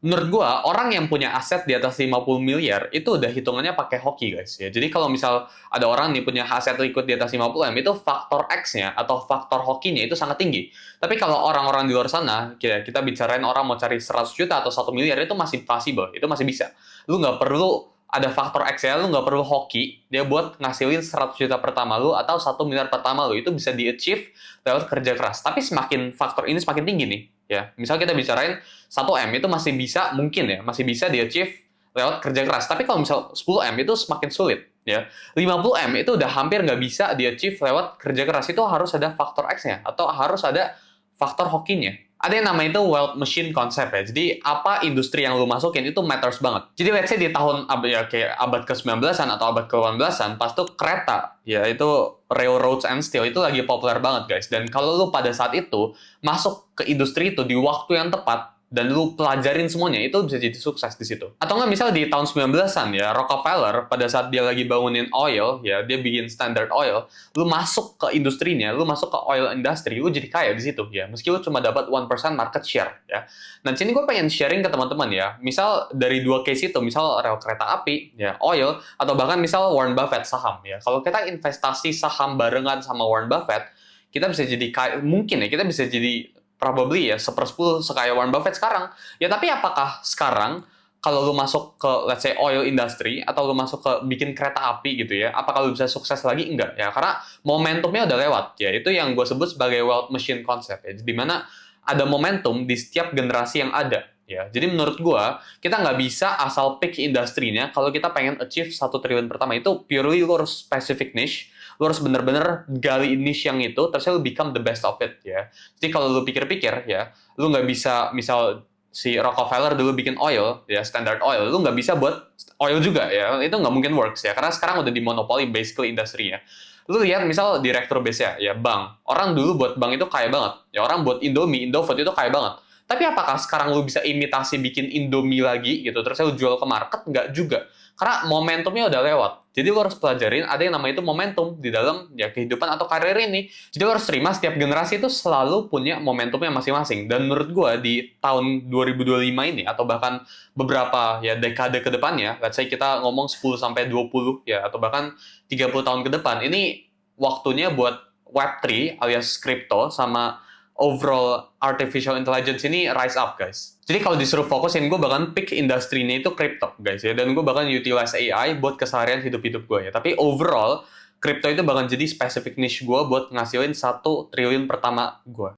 Menurut gua, orang yang punya aset di atas 50 miliar itu udah hitungannya pakai hoki, guys. Ya, jadi kalau misal ada orang nih punya aset ikut di atas 50 M, itu faktor X-nya atau faktor hokinya itu sangat tinggi. Tapi kalau orang-orang di luar sana, kita bicarain orang mau cari 100 juta atau 1 miliar, itu masih possible, itu masih bisa. Lu nggak perlu ada faktor X ya, lu nggak perlu hoki, dia buat ngasilin 100 juta pertama lu atau 1 miliar pertama lu, itu bisa di-achieve lewat kerja keras. Tapi semakin faktor ini semakin tinggi nih, ya. Misal kita bicarain 1 M itu masih bisa, mungkin ya, masih bisa di-achieve lewat kerja keras. Tapi kalau misal 10 M itu semakin sulit, ya. 50 M itu udah hampir nggak bisa di-achieve lewat kerja keras. Itu harus ada faktor X-nya, atau harus ada faktor hokinya. Ada yang namanya itu wealth machine concept ya. Jadi apa industri yang lu masukin itu matters banget. Jadi let's say di tahun ya kayak abad ke-19-an atau abad ke-18-an pas tuh kereta ya itu railroads and steel itu lagi populer banget guys. Dan kalau lu pada saat itu masuk ke industri itu di waktu yang tepat dan lu pelajarin semuanya, itu bisa jadi sukses di situ. Atau nggak misal di tahun 19-an ya, Rockefeller pada saat dia lagi bangunin oil ya, dia bikin Standard Oil, lu masuk ke industrinya, lu masuk ke oil industry, lu jadi kaya di situ ya. Meski lu cuma dapat 1% market share ya. Nah, sini gue pengen sharing ke teman-teman ya. Misal dari dua case itu, misal rel kereta api ya, oil, atau bahkan misal Warren Buffett saham ya. Kalau kita investasi saham barengan sama Warren Buffett, kita bisa jadi kaya, mungkin ya kita bisa jadi probably ya 1/10 sekaya Warren Buffett sekarang. Ya tapi apakah sekarang kalau lu masuk ke let's say oil industry atau lu masuk ke bikin kereta api gitu ya, apakah lu bisa sukses lagi? Enggak ya, karena momentumnya udah lewat ya. Itu yang gue sebut sebagai wealth machine concept ya. Di mana ada momentum di setiap generasi yang ada ya. Jadi menurut gue, kita nggak bisa asal pick industrinya kalau kita pengen achieve 1 triliun pertama. Itu purely lu harus specific niche, lu harus bener-bener gali niche yang itu, terus lu become the best of it ya. Jadi kalau lu pikir-pikir ya, lu nggak bisa misal si Rockefeller dulu bikin oil ya, Standard Oil, lu nggak bisa buat oil juga ya, itu nggak mungkin works ya, karena sekarang udah dimonopoli basically industrinya. Lu lihat misal direktur BCA ya, bank, orang dulu buat bank itu kaya banget ya, orang buat Indomie, Indofood itu kaya banget. Tapi apakah sekarang lu bisa imitasi bikin Indomie lagi gitu, terus lu jual ke market? Nggak juga. Karena momentumnya udah lewat. Jadi lo harus pelajarin ada yang namanya itu momentum di dalam ya kehidupan atau karir ini. Jadi lo harus terima setiap generasi itu selalu punya momentumnya masing-masing. Dan menurut gue di tahun 2025 ini atau bahkan beberapa ya dekade ke depannya, let's say kita ngomong 10 sampai 20 ya atau bahkan 30 tahun ke depan, ini waktunya buat Web3 alias crypto sama overall artificial intelligence ini rise up guys. Jadi kalau disuruh fokusin, gue bahkan pick industrinya itu crypto guys ya, dan gue bahkan utilize AI buat keseharian hidup-hidup gue ya. Tapi overall, crypto itu bahkan jadi specific niche gue buat ngasilin 1 triliun pertama gue.